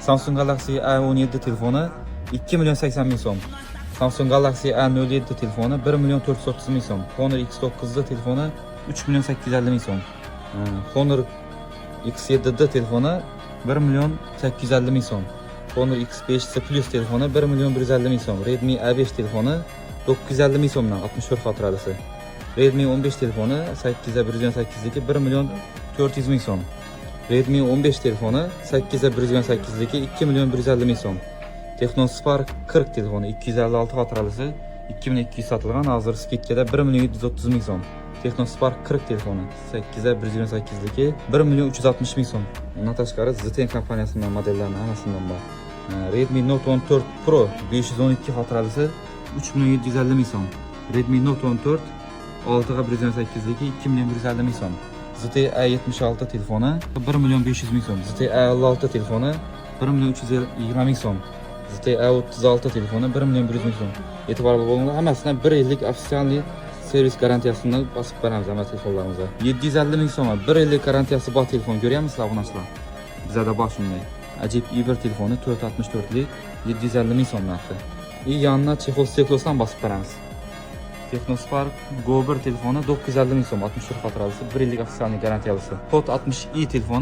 Samsung Galaxy A17 telefoni 2 milyon 80 ming so'm. Samsung Galaxy A07 telefoni 1 milyon 430 ming so'm. Honor X9 telefoni 3 milyon 850 ming so'm. Honor X7 telefoni 1 milyon 850 ming so'm. Honor X5 Plus telefoni 1 milyon 150 ming so'm. Redmi A5 telefoni 950 ming so'mdan 64 xotiralisi. Redmi 15 telefoni 8/128'deki 1 milyon 400 ming so'm. Redmi 15 telefoni 8/128'deki 2 milyon 150 ming so'm. Technospark 40 telefoni 256 xotiralisi 2200 sotilgan, hozir skidkada 1 milyon 730 ming so'm. Technospark 40 telefoni 8/128'deki 1 milyon 360 ming so'm. Bundan tashqari ZTE kompaniyasining modellarining hammasidan bor. Redmi Note 14 Pro 512 xotiralisi 3 milyon 750 ming so'm. Redmi Note 14 6/128'deki 2 milyon 150 ming so'm. ZTE A76 telefoni 1 milyon 500 ming so'm. ZTE A56 telefoni 1 milyon 320 ming so'm. ZTE A36 telefoni 1 milyon 100 ming so'm. E'tiborli bo'linglar, hammasidan 1 yillik ofisial servis garantiyasini bosib beramiz hamma telefonlarimizga. 750 ming so'm 1 yillik garantiyasi bor telefon ko'ryapsizlar obunachilar. Bizda bor shunday. Ajib Iber telefoni 464lik 750 ming so'm narxi. Yanına chexol steklosdan bosib beramiz. Technospark Go 1 telefoni 950 ming so'm 64 xotiralisi 1 yillik ofisial garantiyalisi. Hot 60i telefoni